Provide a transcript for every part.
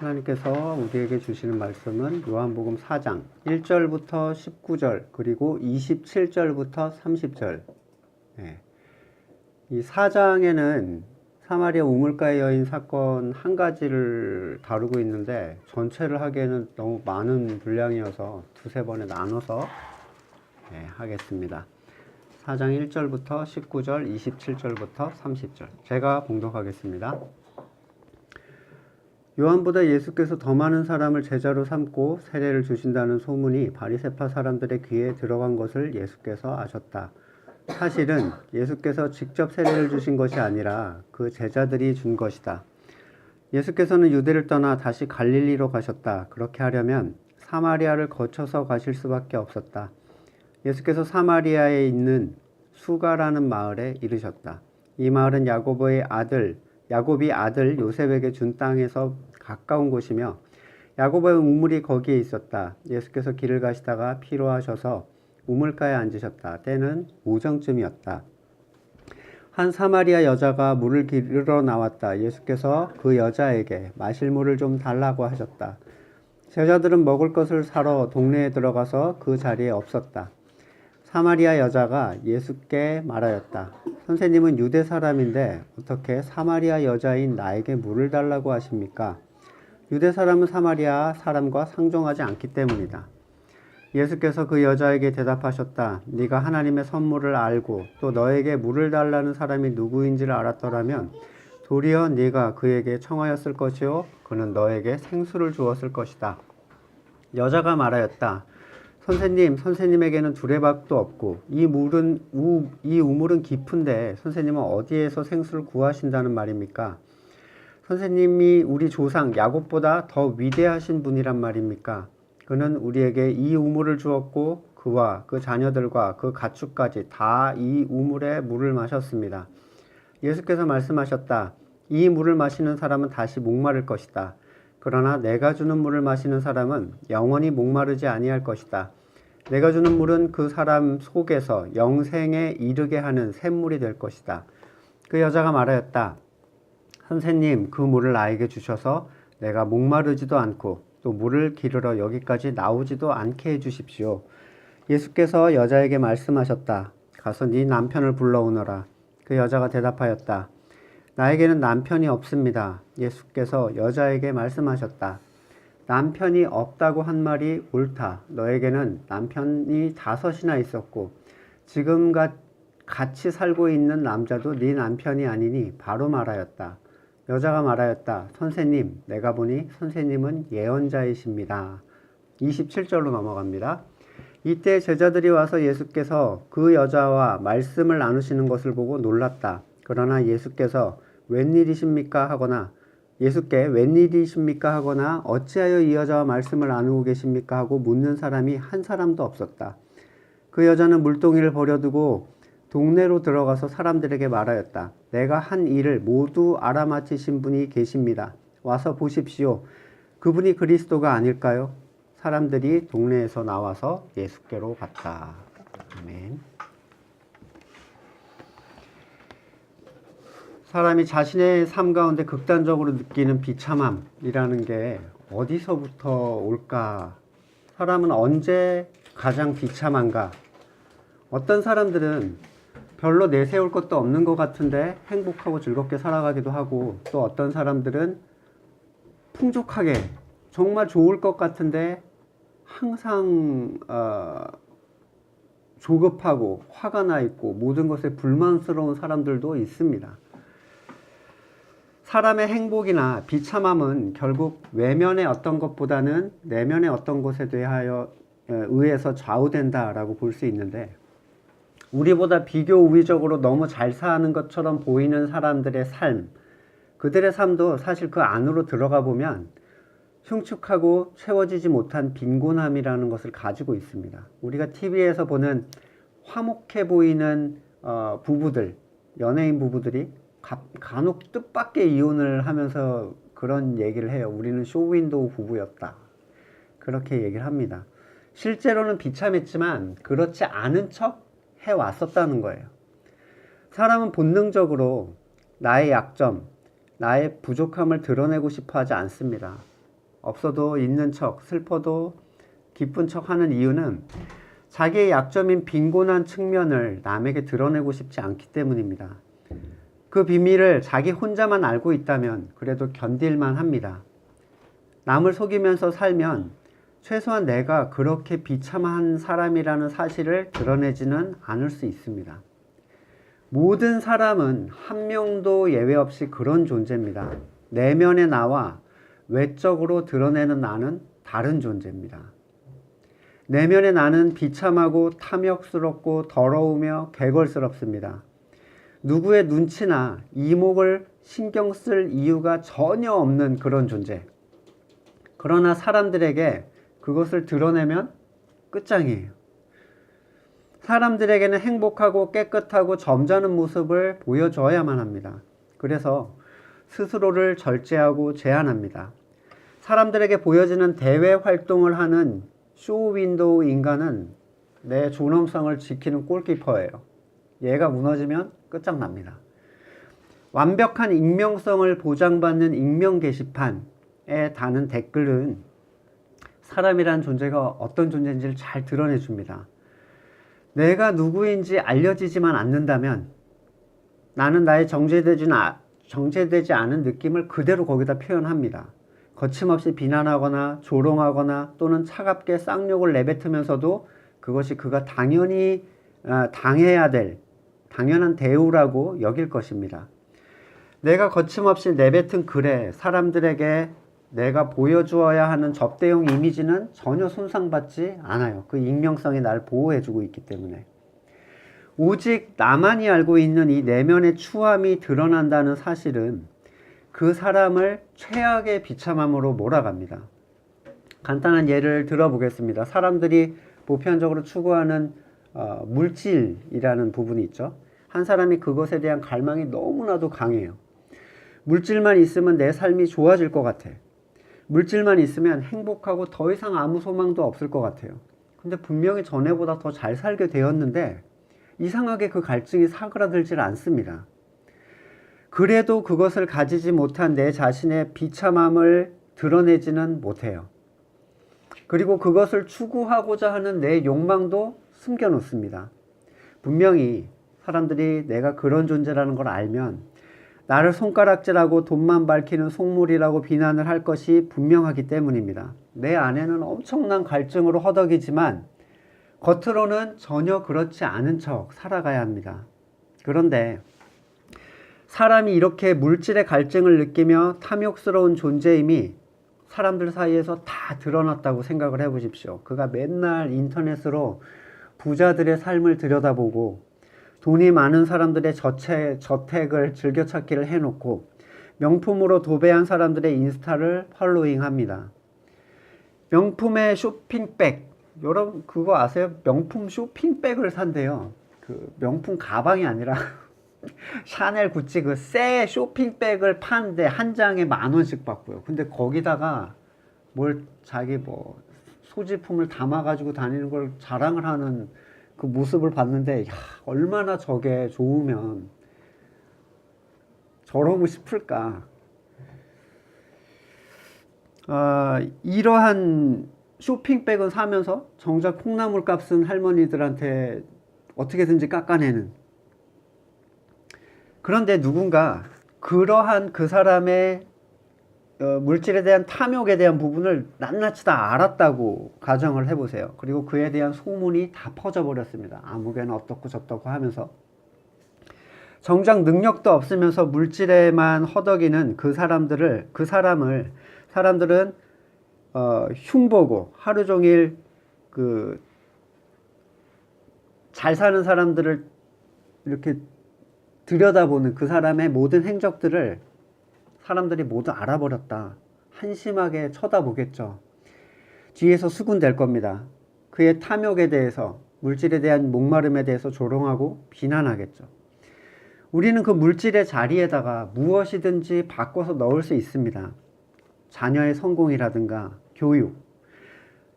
하나님께서 우리에게 주시는 말씀은 요한복음 4장 1절부터 19절 그리고 27절부터 30절. 이 4장에는 사마리아 우물가의 여인 사건 한 가지를 다루고 있는데 전체를 하기에는 너무 많은 분량이어서 두세 번에 나눠서 하겠습니다. 4장 1절부터 19절, 27절부터 30절. 제가 봉독하겠습니다. 요한보다 예수께서 더 많은 사람을 제자로 삼고 세례를 주신다는 소문이 바리새파 사람들의 귀에 들어간 것을 예수께서 아셨다. 사실은 예수께서 직접 세례를 주신 것이 아니라 그 제자들이 준 것이다. 예수께서는 유대를 떠나 다시 갈릴리로 가셨다. 그렇게 하려면 사마리아를 거쳐서 가실 수밖에 없었다. 예수께서 사마리아에 있는 수가라는 마을에 이르셨다. 이 마을은 야곱이 아들 요셉에게 준 땅에서 가까운 곳이며 야곱의 우물이 거기에 있었다. 예수께서 길을 가시다가 피로하셔서 우물가에 앉으셨다. 때는 오정쯤이었다. 한 사마리아 여자가 물을 기르러 나왔다. 예수께서 그 여자에게 마실 물을 좀 달라고 하셨다. 제자들은 먹을 것을 사러 동네에 들어가서 그 자리에 없었다. 사마리아 여자가 예수께 말하였다. 선생님은 유대 사람인데 어떻게 사마리아 여자인 나에게 물을 달라고 하십니까? 유대 사람은 사마리아 사람과 상종하지 않기 때문이다. 예수께서 그 여자에게 대답하셨다. 네가 하나님의 선물을 알고 또 너에게 물을 달라는 사람이 누구인지를 알았더라면 도리어 네가 그에게 청하였을 것이요 그는 너에게 생수를 주었을 것이다. 여자가 말하였다. 선생님에게는 두레박도 없고 이 우물은 깊은데 선생님은 어디에서 생수를 구하신다는 말입니까? 선생님이 우리 조상 야곱보다 더 위대하신 분이란 말입니까? 그는 우리에게 이 우물을 주었고 그와 그 자녀들과 그 가축까지 다 이 우물의 물을 마셨습니다. 예수께서 말씀하셨다. 이 물을 마시는 사람은 다시 목마를 것이다. 그러나 내가 주는 물을 마시는 사람은 영원히 목마르지 아니할 것이다. 내가 주는 물은 그 사람 속에서 영생에 이르게 하는 샘물이 될 것이다. 그 여자가 말하였다. 선생님, 그 물을 나에게 주셔서 내가 목마르지도 않고 또 물을 기르러 여기까지 나오지도 않게 해주십시오. 예수께서 여자에게 말씀하셨다. 가서 네 남편을 불러오너라. 그 여자가 대답하였다. 나에게는 남편이 없습니다. 예수께서 여자에게 말씀하셨다. 남편이 없다고 한 말이 옳다. 너에게는 남편이 5이나 있었고 지금 같이 살고 있는 남자도 네 남편이 아니니 바로 말하였다. 여자가 말하였다. 선생님, 내가 보니 선생님은 예언자이십니다. 27절로 넘어갑니다. 이때 제자들이 와서 예수께서 그 여자와 말씀을 나누시는 것을 보고 놀랐다. 그러나 예수께 웬일이십니까 하거나 어찌하여 이 여자와 말씀을 나누고 계십니까 하고 묻는 사람이 한 사람도 없었다. 그 여자는 물동이를 버려두고 동네로 들어가서 사람들에게 말하였다. 내가 한 일을 모두 알아맞히신 분이 계십니다. 와서 보십시오. 그분이 그리스도가 아닐까요? 사람들이 동네에서 나와서 예수께로 갔다. 아멘. 사람이 자신의 삶 가운데 극단적으로 느끼는 비참함이라는 게 어디서부터 올까? 사람은 언제 가장 비참한가? 어떤 사람들은 별로 내세울 것도 없는 것 같은데 행복하고 즐겁게 살아가기도 하고 또 어떤 사람들은 풍족하게 정말 좋을 것 같은데 항상 조급하고 화가 나 있고 모든 것에 불만스러운 사람들도 있습니다. 사람의 행복이나 비참함은 결국 외면의 어떤 것보다는 내면의 어떤 것에 의해서 좌우된다라고 볼 수 있는데 우리보다 비교 우위적으로 너무 잘 사는 것처럼 보이는 사람들의 삶, 그들의 삶도 사실 그 안으로 들어가 보면 흉측하고 채워지지 못한 빈곤함이라는 것을 가지고 있습니다. 우리가 TV에서 보는 화목해 보이는 부부들, 연예인 부부들이 간혹 뜻밖의 이혼을 하면서 그런 얘기를 해요. 우리는 쇼윈도우 부부였다. 그렇게 얘기를 합니다. 실제로는 비참했지만 그렇지 않은 척 해왔었다는 거예요. 사람은 본능적으로 나의 약점, 나의 부족함을 드러내고 싶어 하지 않습니다. 없어도 있는 척, 슬퍼도 기쁜 척 하는 이유는 자기의 약점인 빈곤한 측면을 남에게 드러내고 싶지 않기 때문입니다. 그 비밀을 자기 혼자만 알고 있다면 그래도 견딜만 합니다. 남을 속이면서 살면 최소한 내가 그렇게 비참한 사람이라는 사실을 드러내지는 않을 수 있습니다. 모든 사람은 한 명도 예외 없이 그런 존재입니다. 내면의 나와 외적으로 드러내는 나는 다른 존재입니다. 내면의 나는 비참하고 탐욕스럽고 더러우며 개걸스럽습니다. 누구의 눈치나 이목을 신경 쓸 이유가 전혀 없는 그런 존재. 그러나 사람들에게 그것을 드러내면 끝장이에요. 사람들에게는 행복하고 깨끗하고 점잖은 모습을 보여줘야만 합니다. 그래서 스스로를 절제하고 제한합니다. 사람들에게 보여지는 대외 활동을 하는 쇼윈도우 인간은 내 존엄성을 지키는 골키퍼예요. 얘가 무너지면 끝장납니다. 완벽한 익명성을 보장받는 익명 게시판에 다는 댓글은 사람이란 존재가 어떤 존재인지를 잘 드러내줍니다. 내가 누구인지 알려지지만 않는다면 나는 나의 정제되지 않은 느낌을 그대로 거기다 표현합니다. 거침없이 비난하거나 조롱하거나 또는 차갑게 쌍욕을 내뱉으면서도 그것이 그가 당연히 당해야 될 당연한 대우라고 여길 것입니다. 내가 거침없이 내뱉은 글에 사람들에게 내가 보여주어야 하는 접대용 이미지는 전혀 손상받지 않아요. 그 익명성이 날 보호해주고 있기 때문에. 오직 나만이 알고 있는 이 내면의 추함이 드러난다는 사실은 그 사람을 최악의 비참함으로 몰아갑니다. 간단한 예를 들어보겠습니다. 사람들이 보편적으로 추구하는 물질이라는 부분이 있죠. 한 사람이 그것에 대한 갈망이 너무나도 강해요. 물질만 있으면 내 삶이 좋아질 것 같아. 물질만 있으면 행복하고 더 이상 아무 소망도 없을 것 같아요. 근데 분명히 전에보다 더 잘 살게 되었는데 이상하게 그 갈증이 사그라들질 않습니다. 그래도 그것을 가지지 못한 내 자신의 비참함을 드러내지는 못해요. 그리고 그것을 추구하고자 하는 내 욕망도 숨겨놓습니다. 분명히 사람들이 내가 그런 존재라는 걸 알면 나를 손가락질하고 돈만 밝히는 속물이라고 비난을 할 것이 분명하기 때문입니다. 내 안에는 엄청난 갈증으로 허덕이지만 겉으로는 전혀 그렇지 않은 척 살아가야 합니다. 그런데 사람이 이렇게 물질의 갈증을 느끼며 탐욕스러운 존재임이 사람들 사이에서 다 드러났다고 생각을 해보십시오. 그가 맨날 인터넷으로 부자들의 삶을 들여다보고 돈이 많은 사람들의 저택을 즐겨찾기를 해놓고 명품으로 도배한 사람들의 인스타를 팔로잉합니다. 명품의 쇼핑백, 여러분 그거 아세요? 명품 쇼핑백을 산대요. 그 명품 가방이 아니라 샤넬, 구찌 그 새 쇼핑백을 파는데 한 장에 10,000원씩 받고요. 근데 거기다가 뭘 자기 뭐 소지품을 담아가지고 다니는 걸 자랑을 하는 그 모습을 봤는데, 야, 얼마나 저게 좋으면 저러고 싶을까. 이러한 쇼핑백은 사면서 정작 콩나물 값은 할머니들한테 어떻게든지 깎아내는. 그런데 누군가 그러한 그 사람의 물질에 대한 탐욕에 대한 부분을 낱낱이 다 알았다고 가정을 해보세요. 그리고 그에 대한 소문이 다 퍼져버렸습니다. 아무개는 어떻고 저떻고 하면서. 정작 능력도 없으면서 물질에만 허덕이는 사람들은 흉보고 하루 종일 잘 사는 사람들을 이렇게 들여다보는 그 사람의 모든 행적들을 사람들이 모두 알아버렸다. 한심하게 쳐다보겠죠. 뒤에서 수군될 겁니다. 그의 탐욕에 대해서, 물질에 대한 목마름에 대해서 조롱하고 비난하겠죠. 우리는 그 물질의 자리에다가 무엇이든지 바꿔서 넣을 수 있습니다. 자녀의 성공이라든가 교육,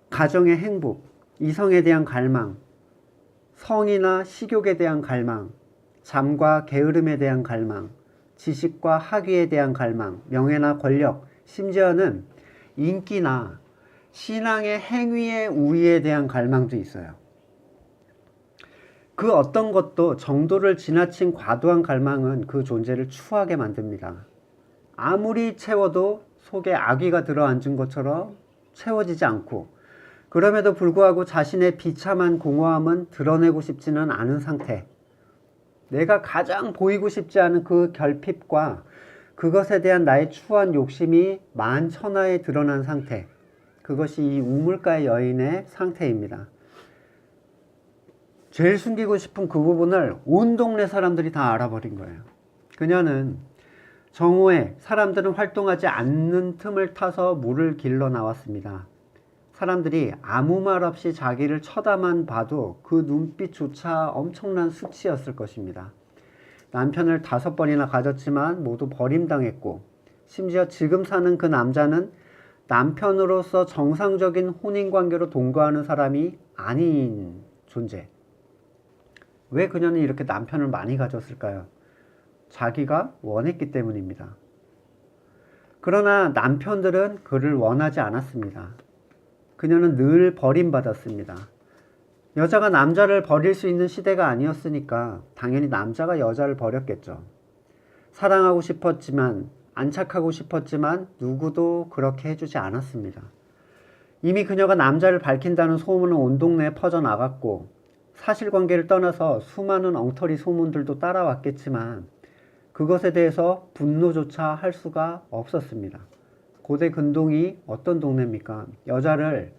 가정의 행복, 이성에 대한 갈망, 성이나 식욕에 대한 갈망, 잠과 게으름에 대한 갈망, 지식과 학위에 대한 갈망, 명예나 권력, 심지어는 인기나 신앙의 행위의 우위에 대한 갈망도 있어요. 그 어떤 것도 정도를 지나친 과도한 갈망은 그 존재를 추하게 만듭니다. 아무리 채워도 속에 아귀가 들어앉은 것처럼 채워지지 않고, 그럼에도 불구하고 자신의 비참한 공허함은 드러내고 싶지는 않은 상태. 내가 가장 보이고 싶지 않은 그 결핍과 그것에 대한 나의 추한 욕심이 만천하에 드러난 상태. 그것이 이 우물가의 여인의 상태입니다. 제일 숨기고 싶은 그 부분을 온 동네 사람들이 다 알아버린 거예요. 그녀는 정오에 사람들은 활동하지 않는 틈을 타서 물을 길러 나왔습니다. 사람들이 아무 말 없이 자기를 쳐다만 봐도 그 눈빛조차 엄청난 수치였을 것입니다. 남편을 5번이나 가졌지만 모두 버림당했고, 심지어 지금 사는 그 남자는 남편으로서 정상적인 혼인관계로 동거하는 사람이 아닌 존재. 왜 그녀는 이렇게 남편을 많이 가졌을까요? 자기가 원했기 때문입니다. 그러나 남편들은 그를 원하지 않았습니다. 그녀는 늘 버림받았습니다. 여자가 남자를 버릴 수 있는 시대가 아니었으니까 당연히 남자가 여자를 버렸겠죠. 사랑하고 싶었지만, 안착하고 싶었지만 누구도 그렇게 해주지 않았습니다. 이미 그녀가 남자를 밝힌다는 소문은 온 동네에 퍼져나갔고, 사실관계를 떠나서 수많은 엉터리 소문들도 따라왔겠지만 그것에 대해서 분노조차 할 수가 없었습니다. 고대 근동이 어떤 동네입니까? 여자를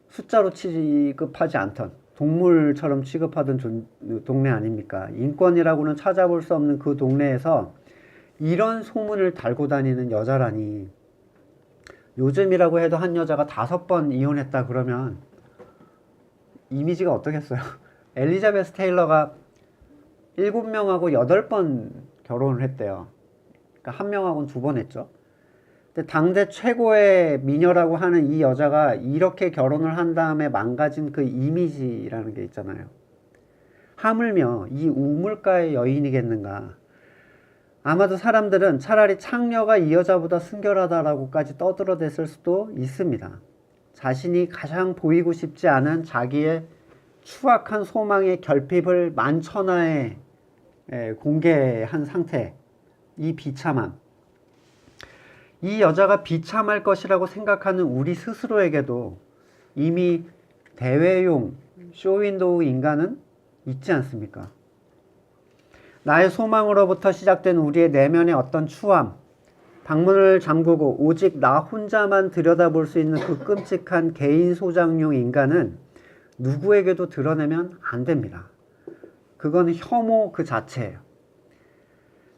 숫자로 취급하지 않던, 동물처럼 취급하던 동네 아닙니까? 인권이라고는 찾아볼 수 없는 그 동네에서 이런 소문을 달고 다니는 여자라니. 요즘이라고 해도 한 여자가 5번 이혼했다 그러면 이미지가 어떻겠어요? 엘리자베스 테일러가 7명하고 8번 결혼을 했대요. 그러니까 1명하고는 2번 했죠. 근데 당대 최고의 미녀라고 하는 이 여자가 이렇게 결혼을 한 다음에 망가진 그 이미지라는 게 있잖아요. 하물며 이 우물가의 여인이겠는가. 아마도 사람들은 차라리 창녀가 이 여자보다 순결하다라고까지 떠들어댔을 수도 있습니다. 자신이 가장 보이고 싶지 않은 자기의 추악한 소망의 결핍을 만천하에 공개한 상태, 이 비참함. 이 여자가 비참할 것이라고 생각하는 우리 스스로에게도 이미 대회용 쇼윈도우 인간은 있지 않습니까? 나의 소망으로부터 시작된 우리의 내면의 어떤 추함, 방문을 잠그고 오직 나 혼자만 들여다볼 수 있는 그 끔찍한 개인 소장용 인간은 누구에게도 드러내면 안 됩니다. 그건 혐오 그 자체예요.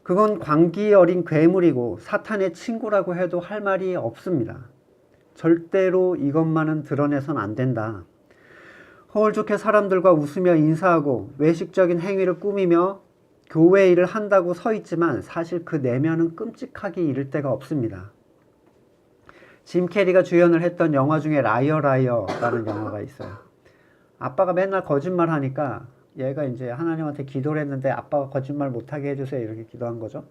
그건 광기 어린 괴물이고 사탄의 친구라고 해도 할 말이 없습니다. 절대로 이것만은 드러내선 안 된다. 허울 좋게 사람들과 웃으며 인사하고 외식적인 행위를 꾸미며 교회 일을 한다고 서 있지만 사실 그 내면은 끔찍하기 이를 데가 없습니다. 짐 캐리가 주연을 했던 영화 중에 라이어 라이어라는 영화가 있어요. 아빠가 맨날 거짓말 하니까 얘가 이제 하나님한테 기도를 했는데 아빠가 거짓말 못하게 해주세요 이렇게 기도한 거죠.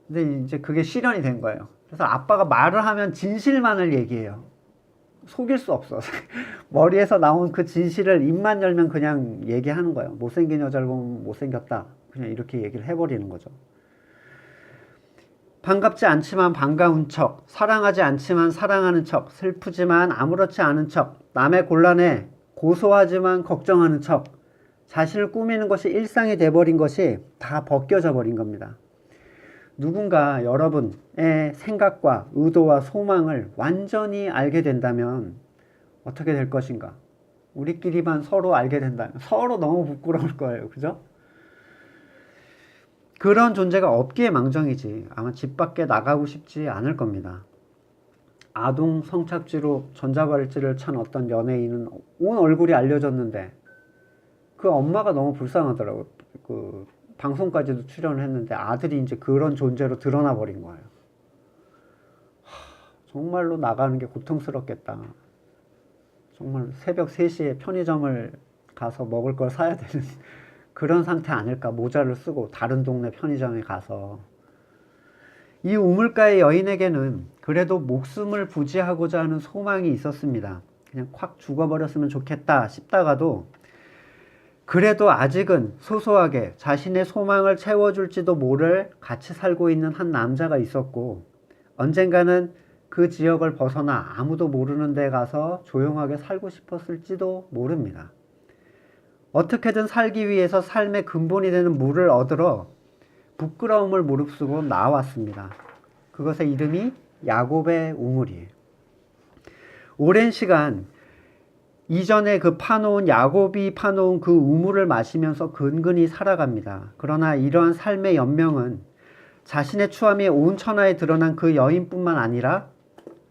근데 이제 그게 실현이 된 거예요. 그래서 아빠가 말을 하면 진실만을 얘기해요. 속일 수 없어. 머리에서 나온 그 진실을 입만 열면 그냥 얘기하는 거예요. 못생긴 여자를 보면 못생겼다. 그냥 이렇게 얘기를 해버리는 거죠. 반갑지 않지만 반가운 척, 사랑하지 않지만 사랑하는 척, 슬프지만 아무렇지 않은 척, 남의 곤란에 고소하지만 걱정하는 척, 자신을 꾸미는 것이 일상이 돼버린 것이 다 벗겨져 버린 겁니다. 누군가 여러분의 생각과 의도와 소망을 완전히 알게 된다면 어떻게 될 것인가? 우리끼리만 서로 알게 된다면 서로 너무 부끄러울 거예요. 그죠? 그런 존재가 없기에 망정이지 아마 집 밖에 나가고 싶지 않을 겁니다. 아동 성착취로 전자발찌를 찬 어떤 연예인은 온 얼굴이 알려졌는데 그 엄마가 너무 불쌍하더라고요. 그 방송까지도 출연을 했는데 아들이 이제 그런 존재로 드러나 버린 거예요. 정말로 나가는 게 고통스럽겠다. 정말 새벽 3시에 편의점을 가서 먹을 걸 사야 되는 그런 상태 아닐까. 모자를 쓰고 다른 동네 편의점에 가서. 이 우물가의 여인에게는 그래도 목숨을 부지하고자 하는 소망이 있었습니다. 그냥 콱 죽어버렸으면 좋겠다 싶다가도 그래도 아직은 소소하게 자신의 소망을 채워줄지도 모를 같이 살고 있는 한 남자가 있었고, 언젠가는 그 지역을 벗어나 아무도 모르는 데 가서 조용하게 살고 싶었을지도 모릅니다. 어떻게든 살기 위해서 삶의 근본이 되는 물을 얻으러 부끄러움을 무릅쓰고 나왔습니다. 그것의 이름이 야곱의 우물이에요. 오랜 시간 이전에 야곱이 파놓은 그 우물을 마시면서 근근히 살아갑니다. 그러나 이러한 삶의 연명은 자신의 추함이 온 천하에 드러난 그 여인뿐만 아니라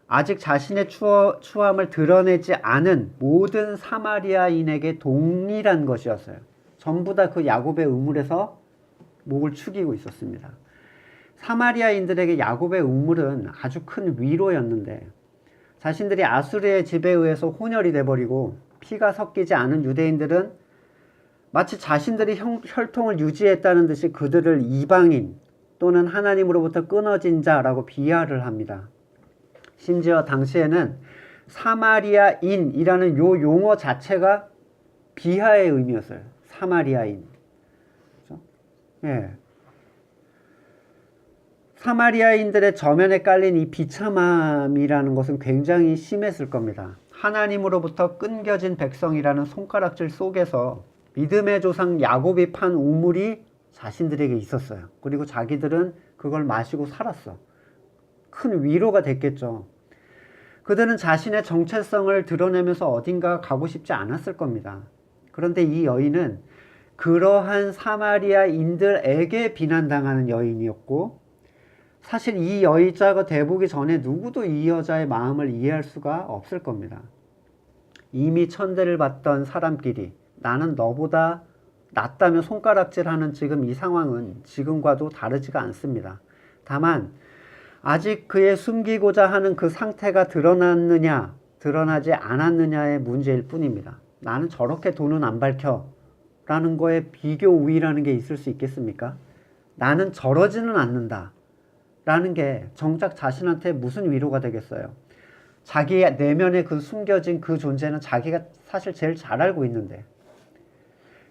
아직 자신의 추함을 드러내지 않은 모든 사마리아인에게 동일한 것이었어요. 전부 다 그 야곱의 우물에서 목을 축이고 있었습니다. 사마리아인들에게 야곱의 우물은 아주 큰 위로였는데, 자신들이 아수르의 지배에 의해서 혼혈이 돼버리고 피가 섞이지 않은 유대인들은 마치 자신들이 혈통을 유지했다는 듯이 그들을 이방인 또는 하나님으로부터 끊어진 자라고 비하를 합니다. 심지어 당시에는 사마리아인이라는 요 용어 자체가 비하의 의미였어요. 사마리아인. 그렇죠? 예. 사마리아인들의 저면에 깔린 이 비참함이라는 것은 굉장히 심했을 겁니다. 하나님으로부터 끊겨진 백성이라는 손가락질 속에서 믿음의 조상 야곱이 판 우물이 자신들에게 있었어요. 그리고 자기들은 그걸 마시고 살았어. 큰 위로가 됐겠죠. 그들은 자신의 정체성을 드러내면서 어딘가 가고 싶지 않았을 겁니다. 그런데 이 여인은 그러한 사마리아인들에게 비난당하는 여인이었고, 사실 이 여자가 돼보기 전에 누구도 이 여자의 마음을 이해할 수가 없을 겁니다. 이미 천대를 받던 사람끼리 나는 너보다 낫다며 손가락질하는 지금 이 상황은 지금과도 다르지가 않습니다. 다만 아직 그의 숨기고자 하는 그 상태가 드러났느냐 드러나지 않았느냐의 문제일 뿐입니다. 나는 저렇게 돈은 안 밝혀 라는 거에 비교 우위라는 게 있을 수 있겠습니까? 나는 저러지는 않는다 라는 게 정작 자신한테 무슨 위로가 되겠어요? 자기 내면에 그 숨겨진 그 존재는 자기가 사실 제일 잘 알고 있는데,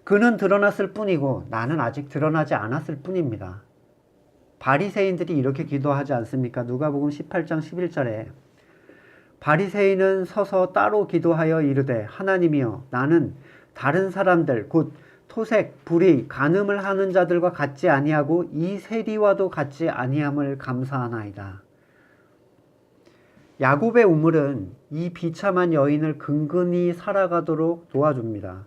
그는 드러났을 뿐이고 나는 아직 드러나지 않았을 뿐입니다. 바리새인들이 이렇게 기도하지 않습니까? 누가복음 18장 11절에 바리새인은 서서 따로 기도하여 이르되 하나님이여 나는 다른 사람들 곧 토색, 불의, 간음을 하는 자들과 같지 아니하고 이 세리와도 같지 아니함을 감사하나이다. 야곱의 우물은 이 비참한 여인을 근근히 살아가도록 도와줍니다.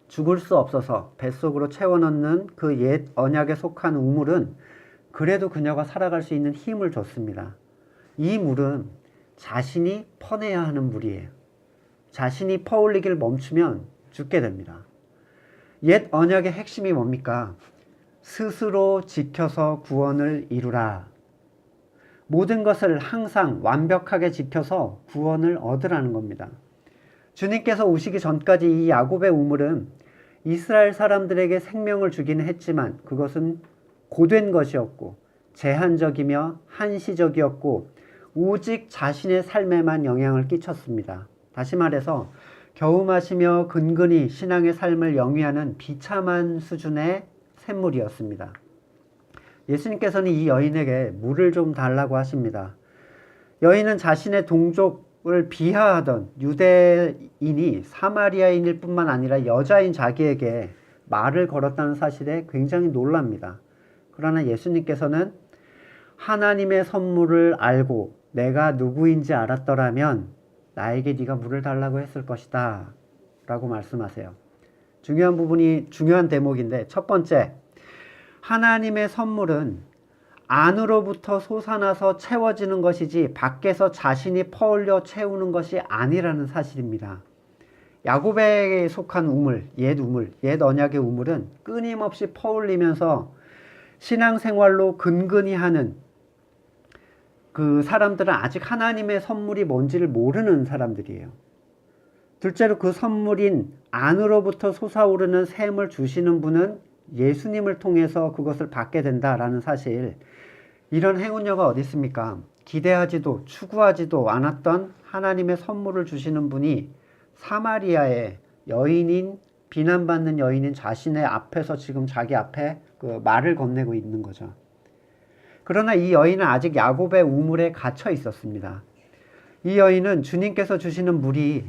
죽을 수 없어서 뱃속으로 채워넣는 그 옛 언약에 속한 우물은 그래도 그녀가 살아갈 수 있는 힘을 줬습니다. 이 물은 자신이 퍼내야 하는 물이에요. 자신이 퍼올리길 멈추면 죽게 됩니다. 옛 언약의 핵심이 뭡니까? 스스로 지켜서 구원을 이루라. 모든 것을 항상 완벽하게 지켜서 구원을 얻으라는 겁니다. 주님께서 오시기 전까지 이 야곱의 우물은 이스라엘 사람들에게 생명을 주기는 했지만 그것은 고된 것이었고 제한적이며 한시적이었고 오직 자신의 삶에만 영향을 끼쳤습니다. 다시 말해서 겨우 마시며 근근히 신앙의 삶을 영위하는 비참한 수준의 샘물이었습니다. 예수님께서는 이 여인에게 물을 좀 달라고 하십니다. 여인은 자신의 동족을 비하하던 유대인이 사마리아인일 뿐만 아니라 여자인 자기에게 말을 걸었다는 사실에 굉장히 놀랍니다. 그러나 예수님께서는 하나님의 선물을 알고 내가 누구인지 알았더라면 나에게 네가 물을 달라고 했을 것이다 라고 말씀하세요. 중요한 대목인데, 첫 번째, 하나님의 선물은 안으로부터 솟아나서 채워지는 것이지 밖에서 자신이 퍼올려 채우는 것이 아니라는 사실입니다. 야곱에게 속한 우물, 옛 언약의 우물은 끊임없이 퍼올리면서 신앙생활로 근근히 하는 그 사람들은 아직 하나님의 선물이 뭔지를 모르는 사람들이에요. 둘째로 그 선물인 안으로부터 솟아오르는 샘을 주시는 분은 예수님을 통해서 그것을 받게 된다라는 사실, 이런 행운녀가 어디 있습니까? 기대하지도 추구하지도 않았던 하나님의 선물을 주시는 분이 사마리아의 여인인 비난받는 여인인 자신의 앞에서 지금 자기 앞에 그 말을 건네고 있는 거죠. 그러나 이 여인은 아직 야곱의 우물에 갇혀 있었습니다. 이 여인은 주님께서 주시는 물이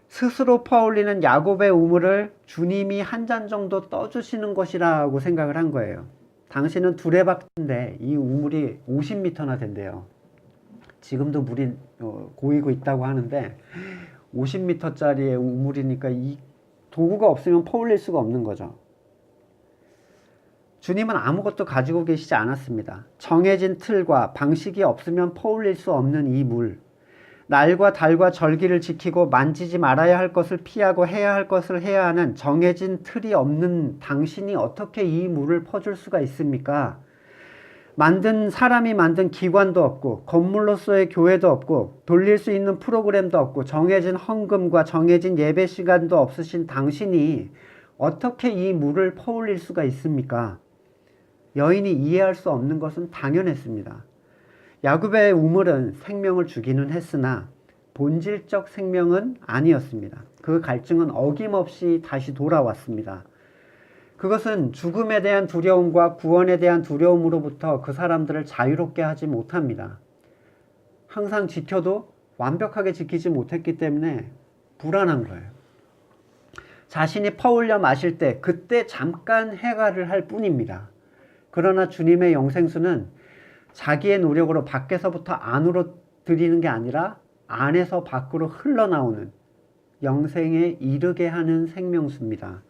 스스로 퍼올리는 야곱의 우물을 주님이 한 잔 정도 떠주시는 것이라고 생각을 한 거예요. 당신은 두레박인데 이 우물이 50m나 된대요. 지금도 물이 고이고 있다고 하는데 50m짜리의 우물이니까 이 도구가 없으면 퍼올릴 수가 없는 거죠. 주님은 아무것도 가지고 계시지 않았습니다. 정해진 틀과 방식이 없으면 퍼올릴 수 없는 이 물. 날과 달과 절기를 지키고 만지지 말아야 할 것을 피하고 해야 할 것을 해야 하는 정해진 틀이 없는 당신이 어떻게 이 물을 퍼줄 수가 있습니까? 사람이 만든 기관도 없고 건물로서의 교회도 없고 돌릴 수 있는 프로그램도 없고 정해진 헌금과 정해진 예배 시간도 없으신 당신이 어떻게 이 물을 퍼올릴 수가 있습니까? 여인이 이해할 수 없는 것은 당연했습니다. 야곱의 우물은 생명을 주기는 했으나 본질적 생명은 아니었습니다. 그 갈증은 어김없이 다시 돌아왔습니다. 그것은 죽음에 대한 두려움과 구원에 대한 두려움으로부터 그 사람들을 자유롭게 하지 못합니다. 항상 지켜도 완벽하게 지키지 못했기 때문에 불안한 거예요. 자신이 퍼올려 마실 때 그때 잠깐 해가를 할 뿐입니다. 그러나 주님의 영생수는 자기의 노력으로 밖에서부터 안으로 들이는 게 아니라 안에서 밖으로 흘러나오는 영생에 이르게 하는 생명수입니다.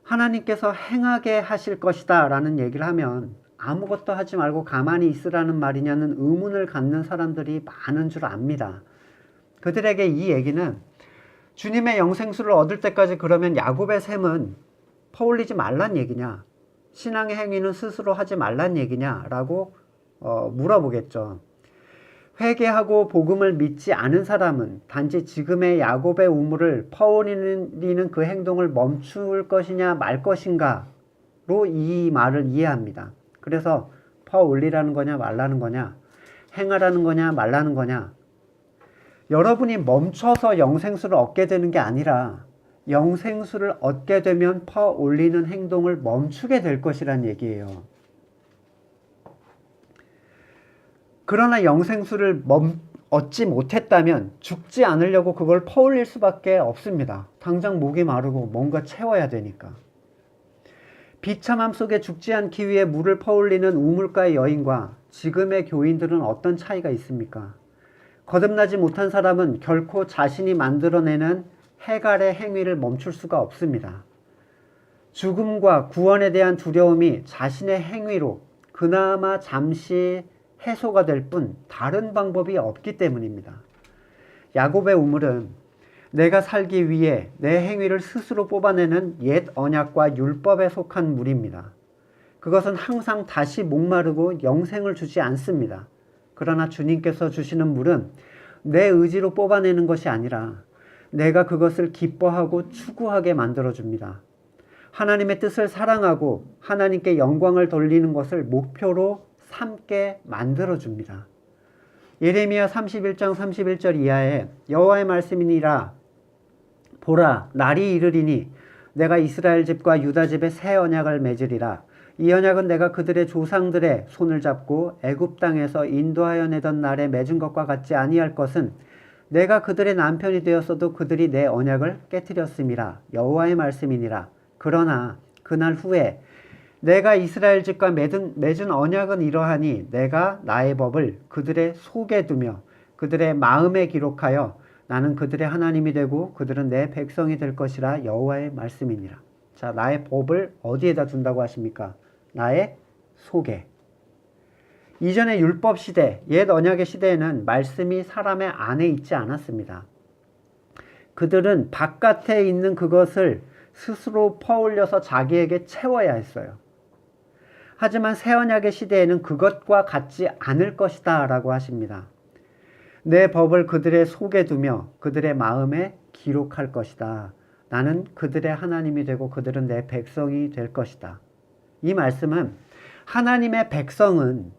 하나님께서 행하게 하실 것이다 라는 얘기를 하면 아무것도 하지 말고 가만히 있으라는 말이냐는 의문을 갖는 사람들이 많은 줄 압니다. 그들에게 이 얘기는 주님의 영생수를 얻을 때까지 그러면 야곱의 셈은 퍼올리지 말란 얘기냐, 신앙의 행위는 스스로 하지 말란 얘기냐라고 물어보겠죠. 회개하고 복음을 믿지 않은 사람은 단지 지금의 야곱의 우물을 퍼올리는 그 행동을 멈출 것이냐 말 것인가로 이 말을 이해합니다. 그래서 퍼올리라는 거냐 말라는 거냐, 행하라는 거냐 말라는 거냐. 여러분이 멈춰서 영생수를 얻게 되는 게 아니라 영생수를 얻게 되면 퍼올리는 행동을 멈추게 될 것이란 얘기예요. 그러나 영생수를 얻지 못했다면 죽지 않으려고 그걸 퍼올릴 수밖에 없습니다. 당장 목이 마르고 뭔가 채워야 되니까. 비참함 속에 죽지 않기 위해 물을 퍼올리는 우물가의 여인과 지금의 교인들은 어떤 차이가 있습니까? 거듭나지 못한 사람은 결코 자신이 만들어내는 해갈의 행위를 멈출 수가 없습니다. 죽음과 구원에 대한 두려움이 자신의 행위로 그나마 잠시 해소가 될 뿐 다른 방법이 없기 때문입니다. 야곱의 우물은 내가 살기 위해 내 행위를 스스로 뽑아내는 옛 언약과 율법에 속한 물입니다. 그것은 항상 다시 목마르고 영생을 주지 않습니다. 그러나 주님께서 주시는 물은 내 의지로 뽑아내는 것이 아니라 내가 그것을 기뻐하고 추구하게 만들어줍니다. 하나님의 뜻을 사랑하고 하나님께 영광을 돌리는 것을 목표로 삼게 만들어줍니다. 예레미야 31장 31절 이하에 여호와의 말씀이니라 보라 날이 이르리니 내가 이스라엘 집과 유다 집에 새 언약을 맺으리라. 이 언약은 내가 그들의 조상들의 손을 잡고 애굽 땅에서 인도하여 내던 날에 맺은 것과 같지 아니할 것은 내가 그들의 남편이 되었어도 그들이 내 언약을 깨뜨렸음이라. 여호와의 말씀이니라. 그러나 그날 후에 내가 이스라엘 집과 맺은 언약은 이러하니 내가 나의 법을 그들의 속에 두며 그들의 마음에 기록하여 나는 그들의 하나님이 되고 그들은 내 백성이 될 것이라. 여호와의 말씀이니라. 자, 나의 법을 어디에다 둔다고 하십니까? 나의 속에. 이전의 율법 시대, 옛 언약의 시대에는 말씀이 사람의 안에 있지 않았습니다. 그들은 바깥에 있는 그것을 스스로 퍼올려서 자기에게 채워야 했어요. 하지만 새 언약의 시대에는 그것과 같지 않을 것이다 라고 하십니다. 내 법을 그들의 속에 두며 그들의 마음에 기록할 것이다. 나는 그들의 하나님이 되고 그들은 내 백성이 될 것이다. 이 말씀은 하나님의 백성은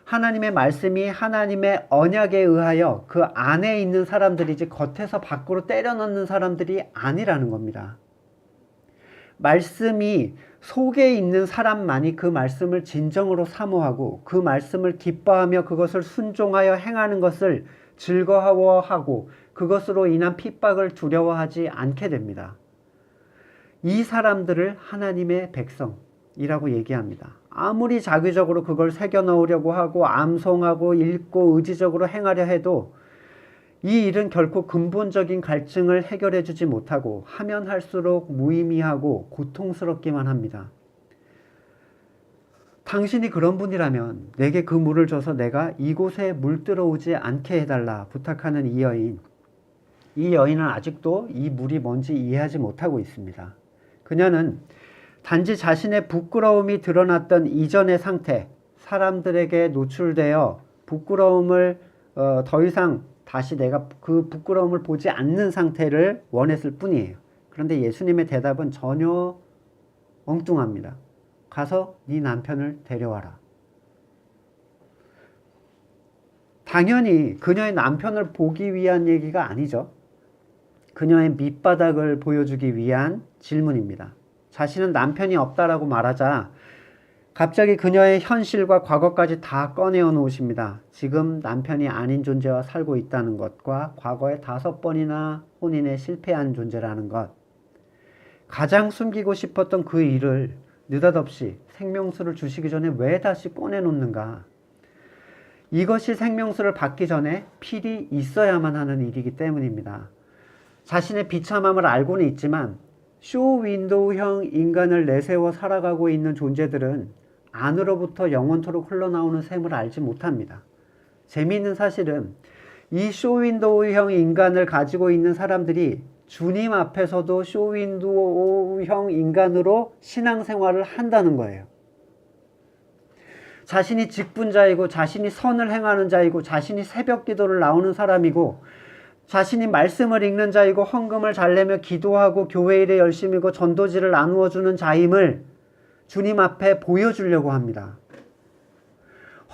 하나님의 말씀이 하나님의 언약에 의하여 그 안에 있는 사람들이지 겉에서 밖으로 때려 넣는 사람들이 아니라는 겁니다. 말씀이 속에 있는 사람만이 그 말씀을 진정으로 사모하고 그 말씀을 기뻐하며 그것을 순종하여 행하는 것을 즐거워하고 그것으로 인한 핍박을 두려워하지 않게 됩니다. 이 사람들을 하나님의 백성이라고 얘기합니다. 아무리 자기적으로 그걸 새겨 넣으려고 하고 암송하고 읽고 의지적으로 행하려 해도 이 일은 결코 근본적인 갈증을 해결해 주지 못하고 하면 할수록 무의미하고 고통스럽기만 합니다. 당신이 그런 분이라면 내게 그 물을 줘서 내가 이곳에 물들어 오지 않게 해달라 부탁하는 이 여인. 이 여인은 아직도 이 물이 뭔지 이해하지 못하고 있습니다. 그녀는 단지 자신의 부끄러움이 드러났던 이전의 상태, 사람들에게 노출되어 부끄러움을 더 이상 다시 내가 그 부끄러움을 보지 않는 상태를 원했을 뿐이에요. 그런데 예수님의 대답은 전혀 엉뚱합니다. 가서 네 남편을 데려와라. 당연히 그녀의 남편을 보기 위한 얘기가 아니죠. 그녀의 밑바닥을 보여주기 위한 질문입니다. 자신은 남편이 없다라고 말하자 갑자기 그녀의 현실과 과거까지 다 꺼내어 놓으십니다. 지금 남편이 아닌 존재와 살고 있다는 것과 과거에 5번이나 혼인에 실패한 존재라는 것. 가장 숨기고 싶었던 그 일을 느닷없이 생명수를 주시기 전에 왜 다시 꺼내놓는가. 이것이 생명수를 받기 전에 필히 있어야만 하는 일이기 때문입니다. 자신의 비참함을 알고는 있지만 쇼윈도우형 인간을 내세워 살아가고 있는 존재들은 안으로부터 영원토록 흘러나오는 샘을 알지 못합니다. 재미있는 사실은 이 쇼윈도우형 인간을 가지고 있는 사람들이 주님 앞에서도 쇼윈도우형 인간으로 신앙생활을 한다는 거예요. 자신이 직분자이고 자신이 선을 행하는 자이고 자신이 새벽 기도를 나오는 사람이고 자신이 말씀을 읽는 자이고 헌금을 잘 내며 기도하고 교회 일에 열심이고 전도지를 나누어 주는 자임을 주님 앞에 보여주려고 합니다.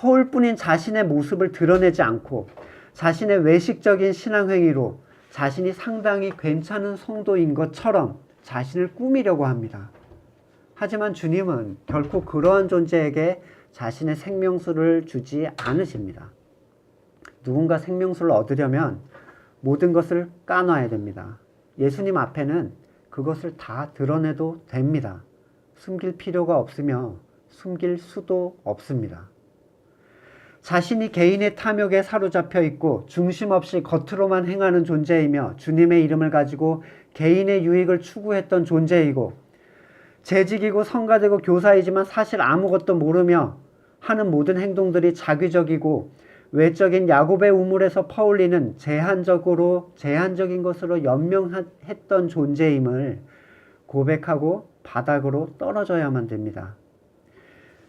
허울뿐인 자신의 모습을 드러내지 않고 자신의 외식적인 신앙행위로 자신이 상당히 괜찮은 성도인 것처럼 자신을 꾸미려고 합니다. 하지만 주님은 결코 그러한 존재에게 자신의 생명수를 주지 않으십니다. 누군가 생명수를 얻으려면 모든 것을 까놔야 됩니다. 예수님 앞에는 그것을 다 드러내도 됩니다. 숨길 필요가 없으며 숨길 수도 없습니다. 자신이 개인의 탐욕에 사로잡혀 있고 중심 없이 겉으로만 행하는 존재이며 주님의 이름을 가지고 개인의 유익을 추구했던 존재이고 재직이고 성가되고 교사이지만 사실 아무것도 모르며 하는 모든 행동들이 자기적이고 외적인 야곱의 우물에서 퍼올리는 제한적인 것으로 연명했던 존재임을 고백하고 바닥으로 떨어져야만 됩니다.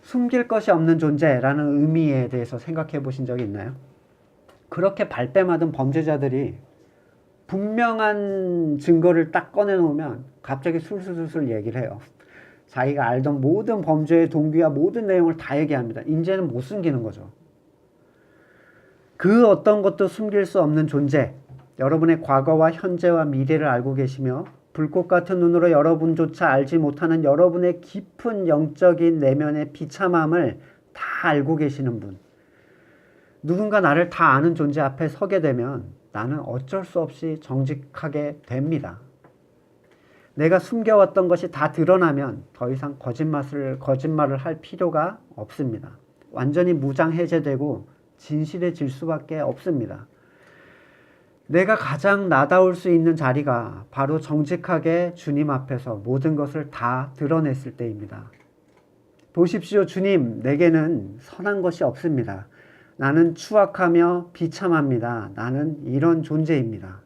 숨길 것이 없는 존재라는 의미에 대해서 생각해 보신 적이 있나요? 그렇게 발뺌하던 범죄자들이 분명한 증거를 딱 꺼내놓으면 갑자기 술술술 얘기를 해요. 자기가 알던 모든 범죄의 동기와 모든 내용을 다 얘기합니다. 이제는 못 숨기는 거죠. 그 어떤 것도 숨길 수 없는 존재, 여러분의 과거와 현재와 미래를 알고 계시며 불꽃 같은 눈으로 여러분조차 알지 못하는 여러분의 깊은 영적인 내면의 비참함을 다 알고 계시는 분. 누군가 나를 다 아는 존재 앞에 서게 되면 나는 어쩔 수 없이 정직하게 됩니다. 내가 숨겨왔던 것이 다 드러나면 더 이상 거짓말을 할 필요가 없습니다. 완전히 무장해제되고 진실해질 수밖에 없습니다. 내가 가장 나다울 수 있는 자리가 바로 정직하게 주님 앞에서 모든 것을 다 드러냈을 때입니다. 보십시오, 주님, 내게는 선한 것이 없습니다. 나는 추악하며 비참합니다. 나는 이런 존재입니다.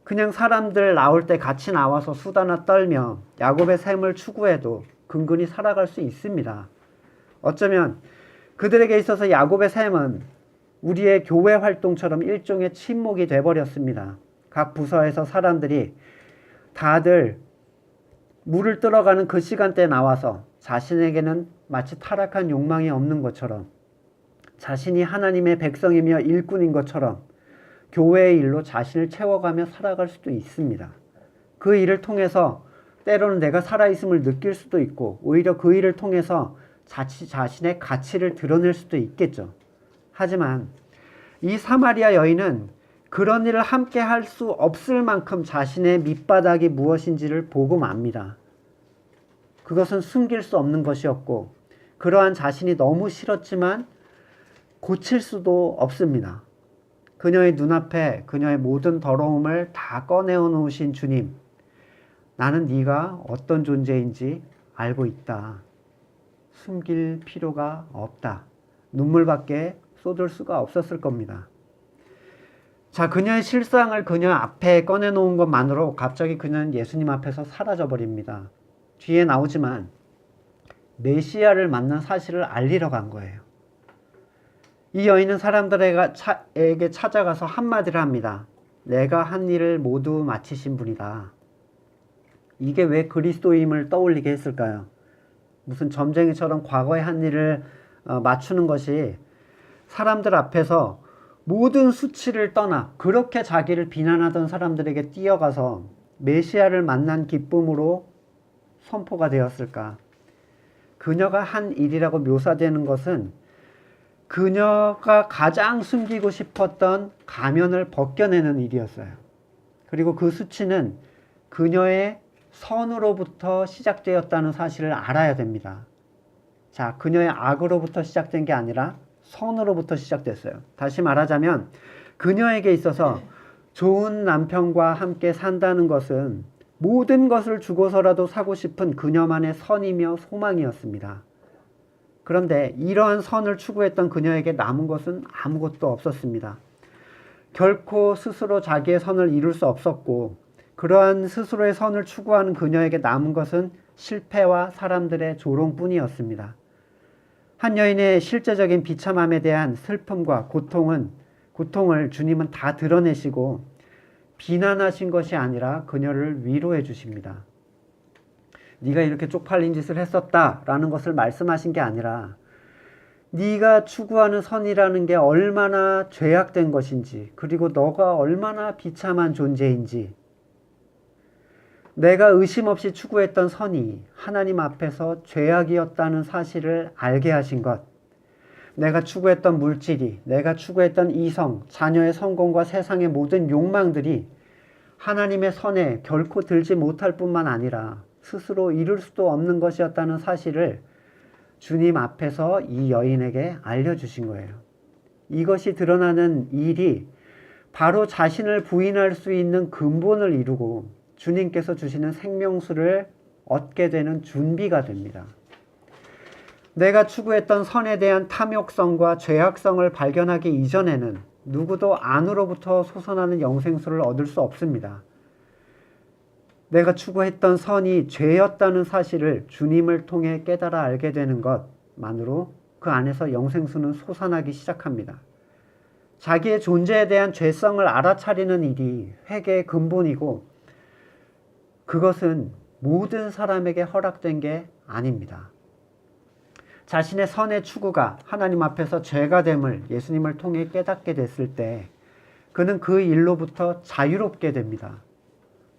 그냥 사람들 나올 때 같이 나와서 수다나 떨며 야곱의 샘을 추구해도 근근히 살아갈 수 있습니다. 어쩌면 그들에게 있어서 야곱의 샘은 우리의 교회 활동처럼 일종의 침묵이 돼버렸습니다. 각 부서에서 사람들이 다들 물을 들어가는 그 시간대에 나와서 자신에게는 마치 타락한 욕망이 없는 것처럼, 자신이 하나님의 백성이며 일꾼인 것처럼 교회의 일로 자신을 채워가며 살아갈 수도 있습니다. 그 일을 통해서 때로는 내가 살아있음을 느낄 수도 있고, 오히려 그 일을 통해서 자신의 가치를 드러낼 수도 있겠죠. 하지만 이 사마리아 여인은 그런 일을 함께 할 수 없을 만큼 자신의 밑바닥이 무엇인지를 보고 맙니다. 그것은 숨길 수 없는 것이었고, 그러한 자신이 너무 싫었지만 고칠 수도 없습니다. 그녀의 눈앞에 그녀의 모든 더러움을 다 꺼내어 놓으신 주님, 나는 네가 어떤 존재인지 알고 있다. 숨길 필요가 없다. 눈물밖에 쏟을 수가 없었을 겁니다. 자, 그녀의 실상을 그녀 앞에 꺼내놓은 것만으로 갑자기 그녀는 예수님 앞에서 사라져버립니다. 뒤에 나오지만 메시아를 만난 사실을 알리러 간 거예요. 이 여인은 사람들에게 찾아가서 한마디를 합니다. 내가 한 일을 모두 마치신 분이다. 이게 왜 그리스도임을 떠올리게 했을까요? 무슨 점쟁이처럼 과거에 한 일을 맞추는 것이 사람들 앞에서 모든 수치를 떠나 그렇게 자기를 비난하던 사람들에게 뛰어가서 메시아를 만난 기쁨으로 선포가 되었을까? 그녀가 한 일이라고 묘사되는 것은 그녀가 가장 숨기고 싶었던 가면을 벗겨내는 일이었어요. 그리고 그 수치는 그녀의 선으로부터 시작되었다는 사실을 알아야 됩니다. 자, 그녀의 악으로부터 시작된 게 아니라 선으로부터 시작됐어요. 다시 말하자면 그녀에게 있어서 좋은 남편과 함께 산다는 것은 모든 것을 주고서라도 사고 싶은 그녀만의 선이며 소망이었습니다. 그런데 이러한 선을 추구했던 그녀에게 남은 것은 아무것도 없었습니다. 결코 스스로 자기의 선을 이룰 수 없었고, 그러한 스스로의 선을 추구하는 그녀에게 남은 것은 실패와 사람들의 조롱뿐이었습니다. 한 여인의 실제적인 비참함에 대한 슬픔과 고통을 주님은 다 드러내시고 비난하신 것이 아니라 그녀를 위로해 주십니다. 네가 이렇게 쪽팔린 짓을 했었다라는 것을 말씀하신 게 아니라 네가 추구하는 선이라는 게 얼마나 죄악된 것인지, 그리고 너가 얼마나 비참한 존재인지, 내가 의심 없이 추구했던 선이 하나님 앞에서 죄악이었다는 사실을 알게 하신 것, 내가 추구했던 물질이, 내가 추구했던 이성, 자녀의 성공과 세상의 모든 욕망들이 하나님의 선에 결코 들지 못할 뿐만 아니라 스스로 이룰 수도 없는 것이었다는 사실을 주님 앞에서 이 여인에게 알려주신 거예요. 이것이 드러나는 일이 바로 자신을 부인할 수 있는 근본을 이루고 주님께서 주시는 생명수를 얻게 되는 준비가 됩니다. 내가 추구했던 선에 대한 탐욕성과 죄악성을 발견하기 이전에는 누구도 안으로부터 솟아나는 영생수를 얻을 수 없습니다. 내가 추구했던 선이 죄였다는 사실을 주님을 통해 깨달아 알게 되는 것만으로 그 안에서 영생수는 솟아나기 시작합니다. 자기의 존재에 대한 죄성을 알아차리는 일이 회개의 근본이고, 그것은 모든 사람에게 허락된 게 아닙니다. 자신의 선의 추구가 하나님 앞에서 죄가 됨을 예수님을 통해 깨닫게 됐을 때 그는 그 일로부터 자유롭게 됩니다.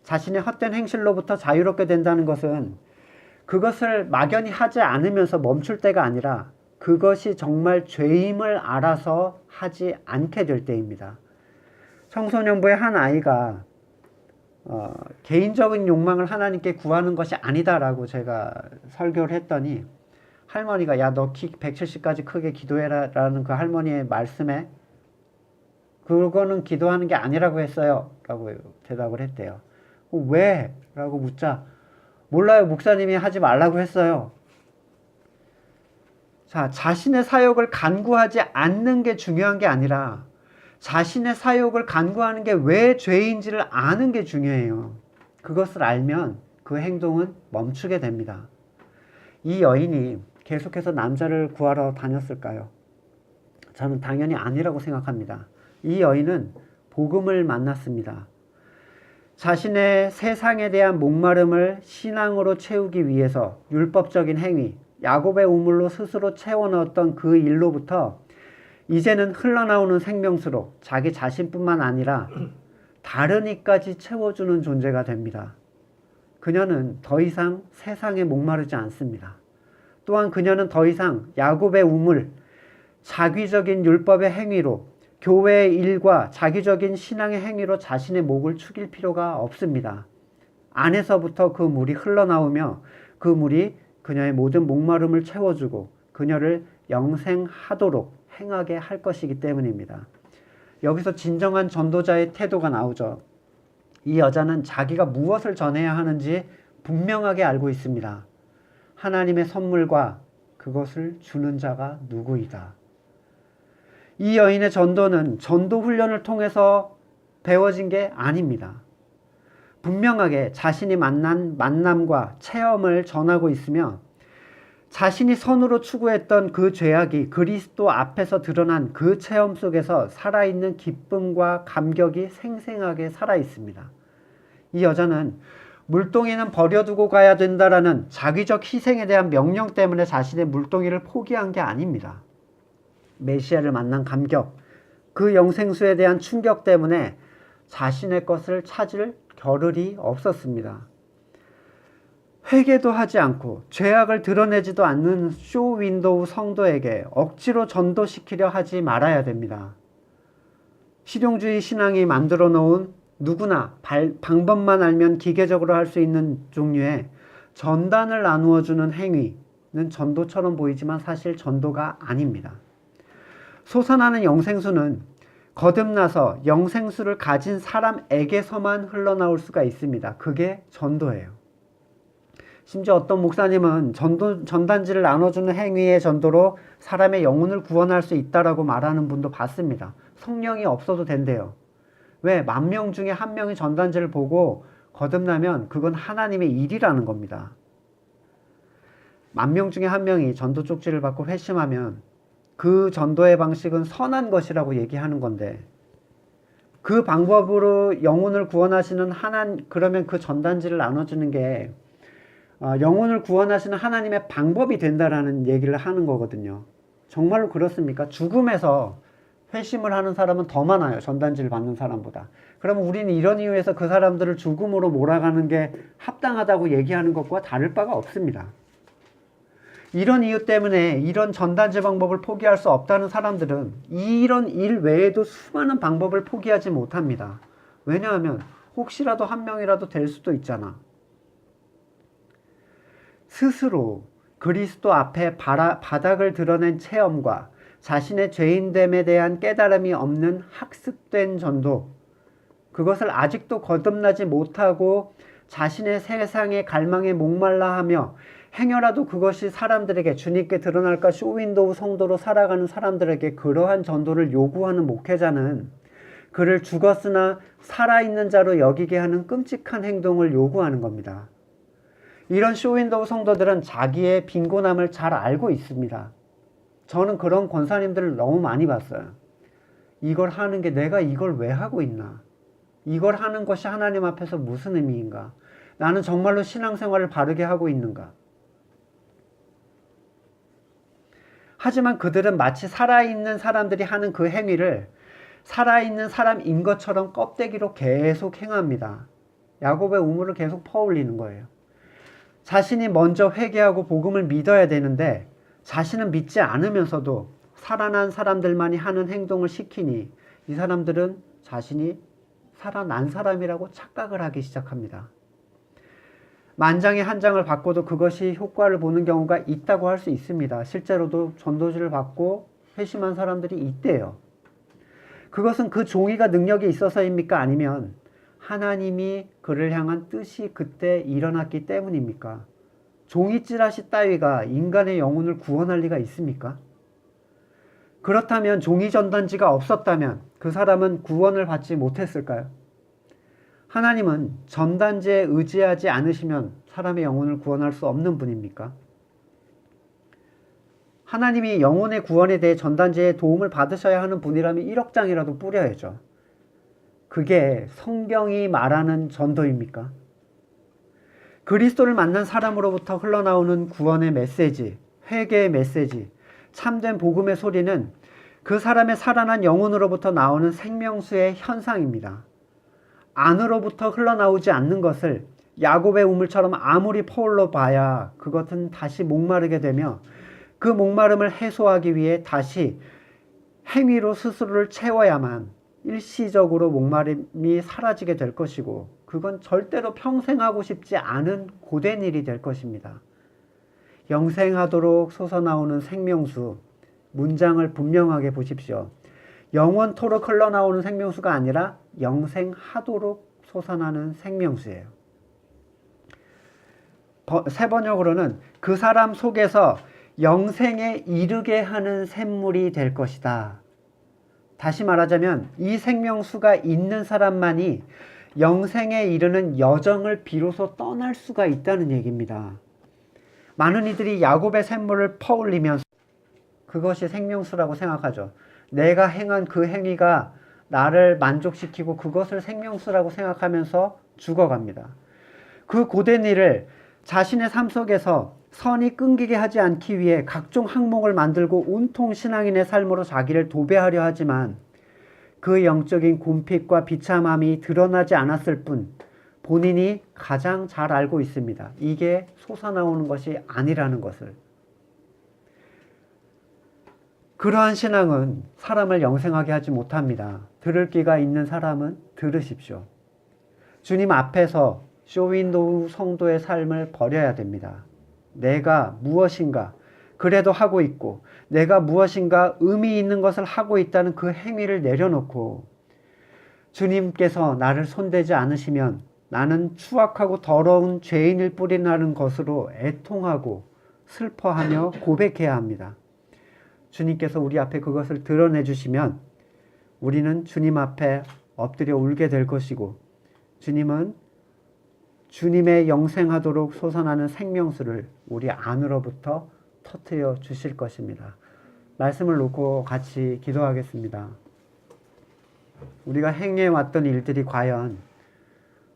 자신의 헛된 행실로부터 자유롭게 된다는 것은 그것을 막연히 하지 않으면서 멈출 때가 아니라 그것이 정말 죄임을 알아서 하지 않게 될 때입니다. 청소년부의 한 아이가 개인적인 욕망을 하나님께 구하는 것이 아니다라고 제가 설교를 했더니 할머니가 야, 너 키 170까지 크게 기도해라 라는 그 할머니의 말씀에 그거는 기도하는 게 아니라고 했어요 라고 대답을 했대요. 왜? 라고 묻자 몰라요, 목사님이 하지 말라고 했어요. 자, 자신의 사역을 간구하지 않는 게 중요한 게 아니라 자신의 사역을 간구하는 게 왜 죄인지를 아는 게 중요해요. 그것을 알면 그 행동은 멈추게 됩니다. 이 여인이 계속해서 남자를 구하러 다녔을까요? 저는 당연히 아니라고 생각합니다. 이 여인은 복음을 만났습니다. 자신의 세상에 대한 목마름을 신앙으로 채우기 위해서 율법적인 행위, 야곱의 우물로 스스로 채워넣었던 그 일로부터 이제는 흘러나오는 생명수로 자기 자신뿐만 아니라 다른 이까지 채워주는 존재가 됩니다. 그녀는 더 이상 세상에 목마르지 않습니다. 또한 그녀는 더 이상 야곱의 우물, 자기적인 율법의 행위로, 교회의 일과 자기적인 신앙의 행위로 자신의 목을 축일 필요가 없습니다. 안에서부터 그 물이 흘러나오며 그 물이 그녀의 모든 목마름을 채워주고 그녀를 영생하도록 행하게 할 것이기 때문입니다. 여기서 진정한 전도자의 태도가 나오죠. 이 여자는 자기가 무엇을 전해야 하는지 분명하게 알고 있습니다. 하나님의 선물과 그것을 주는 자가 누구이다. 이 여인의 전도는 전도 훈련을 통해서 배워진 게 아닙니다. 분명하게 자신이 만난 만남과 체험을 전하고 있으며 자신이 선으로 추구했던 그 죄악이 그리스도 앞에서 드러난 그 체험 속에서 살아있는 기쁨과 감격이 생생하게 살아있습니다. 이 여자는 물동이는 버려두고 가야 된다라는 자기적 희생에 대한 명령 때문에 자신의 물동이를 포기한 게 아닙니다. 메시아를 만난 감격, 그 영생수에 대한 충격 때문에 자신의 것을 찾을 겨를이 없었습니다. 회개도 하지 않고 죄악을 드러내지도 않는 쇼윈도우 성도에게 억지로 전도시키려 하지 말아야 됩니다. 실용주의 신앙이 만들어 놓은 누구나 방법만 알면 기계적으로 할 수 있는 종류의 전단을 나누어 주는 행위는 전도처럼 보이지만 사실 전도가 아닙니다. 솟아나는 영생수는 거듭나서 영생수를 가진 사람에게서만 흘러나올 수가 있습니다. 그게 전도예요. 심지어 어떤 목사님은 전단지를 나눠주는 행위의 전도로 사람의 영혼을 구원할 수 있다라고 말하는 분도 봤습니다. 성령이 없어도 된대요. 왜? 10,000명 중에 1명이 전단지를 보고 거듭나면 그건 하나님의 일이라는 겁니다. 10,000명 중에 1명이 전도 쪽지를 받고 회심하면 그 전도의 방식은 선한 것이라고 얘기하는 건데 그 방법으로 영혼을 구원하시는 그러면 그 전단지를 나눠주는 게 영혼을 구원하시는 하나님의 방법이 된다라는 얘기를 하는 거거든요. 정말로 그렇습니까? 죽음에서 회심을 하는 사람은 더 많아요. 전단지를 받는 사람보다. 그러면 우리는 이런 이유에서 그 사람들을 죽음으로 몰아가는 게 합당하다고 얘기하는 것과 다를 바가 없습니다. 이런 이유 때문에 이런 전단지 방법을 포기할 수 없다는 사람들은 이런 일 외에도 수많은 방법을 포기하지 못합니다. 왜냐하면 혹시라도 1명이라도 될 수도 있잖아. 스스로 그리스도 앞에 바닥을 드러낸 체험과 자신의 죄인됨에 대한 깨달음이 없는 학습된 전도, 그것을 아직도 거듭나지 못하고 자신의 세상의 갈망에 목말라 하며 행여라도 그것이 사람들에게 주님께 드러날까 쇼윈도우 성도로 살아가는 사람들에게 그러한 전도를 요구하는 목회자는 그를 죽었으나 살아있는 자로 여기게 하는 끔찍한 행동을 요구하는 겁니다. 이런 쇼윈도우 성도들은 자기의 빈곤함을 잘 알고 있습니다. 저는 그런 권사님들을 너무 많이 봤어요. 이걸 하는 게 내가 이걸 왜 하고 있나? 이걸 하는 것이 하나님 앞에서 무슨 의미인가? 나는 정말로 신앙생활을 바르게 하고 있는가? 하지만 그들은 마치 살아있는 사람들이 하는 그 행위를 살아있는 사람인 것처럼 껍데기로 계속 행합니다. 야곱의 우물을 계속 퍼올리는 거예요. 자신이 먼저 회개하고 복음을 믿어야 되는데 자신은 믿지 않으면서도 살아난 사람들만이 하는 행동을 시키니 이 사람들은 자신이 살아난 사람이라고 착각을 하기 시작합니다. 만장의 한 장을 받고도 그것이 효과를 보는 경우가 있다고 할 수 있습니다. 실제로도 전도지를 받고 회심한 사람들이 있대요. 그것은 그 종이가 능력이 있어서입니까? 아니면 하나님이 그를 향한 뜻이 그때 일어났기 때문입니까? 종이 찌라시 따위가 인간의 영혼을 구원할 리가 있습니까? 그렇다면 종이 전단지가 없었다면 그 사람은 구원을 받지 못했을까요? 하나님은 전단지에 의지하지 않으시면 사람의 영혼을 구원할 수 없는 분입니까? 하나님이 영혼의 구원에 대해 전단지에 도움을 받으셔야 하는 분이라면 1억 장이라도 뿌려야죠. 그게 성경이 말하는 전도입니까? 그리스도를 만난 사람으로부터 흘러나오는 구원의 메시지, 회개의 메시지, 참된 복음의 소리는 그 사람의 살아난 영혼으로부터 나오는 생명수의 현상입니다. 안으로부터 흘러나오지 않는 것을 야곱의 우물처럼 아무리 퍼올러 봐야 그것은 다시 목마르게 되며 그 목마름을 해소하기 위해 다시 행위로 스스로를 채워야만 일시적으로 목마름이 사라지게 될 것이고 그건 절대로 평생 하고 싶지 않은 고된 일이 될 것입니다. 영생하도록 솟아나오는 생명수, 문장을 분명하게 보십시오. 영원토록 흘러나오는 생명수가 아니라 영생하도록 솟아나는 생명수예요. 새 번역으로는 그 사람 속에서 영생에 이르게 하는 샘물이 될 것이다. 다시 말하자면 이 생명수가 있는 사람만이 영생에 이르는 여정을 비로소 떠날 수가 있다는 얘기입니다. 많은 이들이 야곱의 샘물을 퍼올리면서 그것이 생명수라고 생각하죠. 내가 행한 그 행위가 나를 만족시키고 그것을 생명수라고 생각하면서 죽어갑니다. 그 고된 일을 자신의 삶 속에서 선이 끊기게 하지 않기 위해 각종 항목을 만들고 온통 신앙인의 삶으로 자기를 도배하려 하지만 그 영적인 궁핍과 비참함이 드러나지 않았을 뿐 본인이 가장 잘 알고 있습니다. 이게 솟아나오는 것이 아니라는 것을. 그러한 신앙은 사람을 영생하게 하지 못합니다. 들을 귀가 있는 사람은 들으십시오. 주님 앞에서 쇼윈도우 성도의 삶을 버려야 됩니다. 내가 무엇인가 그래도 하고 있고 내가 무엇인가 의미 있는 것을 하고 있다는 그 행위를 내려놓고 주님께서 나를 손대지 않으시면 나는 추악하고 더러운 죄인일 뿐이라는 것으로 애통하고 슬퍼하며 고백해야 합니다. 주님께서 우리 앞에 그것을 드러내 주시면 우리는 주님 앞에 엎드려 울게 될 것이고 주님은 주님의 영생하도록 솟아나는 생명수를 우리 안으로부터 터뜨려 주실 것입니다. 말씀을 놓고 같이 기도하겠습니다. 우리가 행해왔던 일들이 과연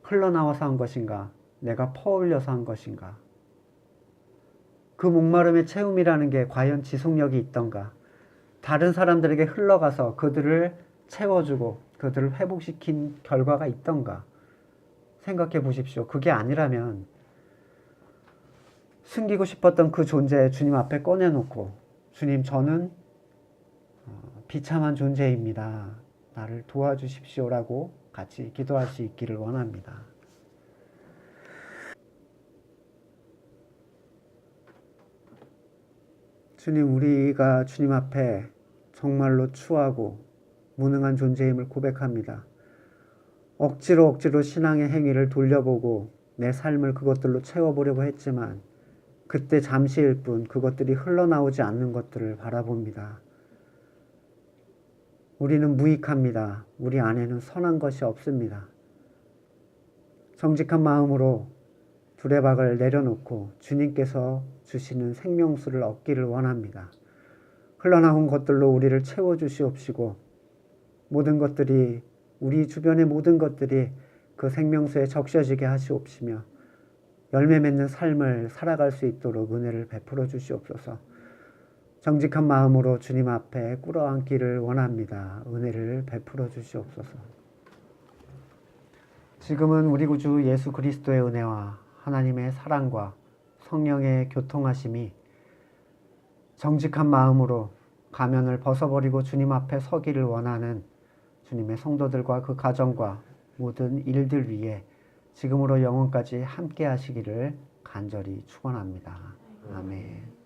흘러나와서 한 것인가? 내가 퍼올려서 한 것인가? 그 목마름의 채움이라는 게 과연 지속력이 있던가? 다른 사람들에게 흘러가서 그들을 채워주고 그들을 회복시킨 결과가 있던가? 생각해 보십시오. 그게 아니라면 숨기고 싶었던 그 존재 주님 앞에 꺼내놓고 주님 저는 비참한 존재입니다. 나를 도와주십시오라고 같이 기도할 수 있기를 원합니다. 주님, 우리가 주님 앞에 정말로 추하고 무능한 존재임을 고백합니다. 억지로 신앙의 행위를 돌려보고 내 삶을 그것들로 채워보려고 했지만 그때 잠시일 뿐 그것들이 흘러나오지 않는 것들을 바라봅니다. 우리는 무익합니다. 우리 안에는 선한 것이 없습니다. 정직한 마음으로 두레박을 내려놓고 주님께서 주시는 생명수를 얻기를 원합니다. 흘러나온 것들로 우리를 채워주시옵시고 모든 것들이 우리 주변의 모든 것들이 그 생명수에 적셔지게 하시옵시며 열매 맺는 삶을 살아갈 수 있도록 은혜를 베풀어 주시옵소서. 정직한 마음으로 주님 앞에 꿇어앉기를 원합니다. 은혜를 베풀어 주시옵소서. 지금은 우리 구주 예수 그리스도의 은혜와 하나님의 사랑과 성령의 교통하심이 정직한 마음으로 가면을 벗어버리고 주님 앞에 서기를 원하는 주님의 성도들과 그 가정과 모든 일들 위에 지금으로 영원까지 함께 하시기를 간절히 축원합니다. 아멘.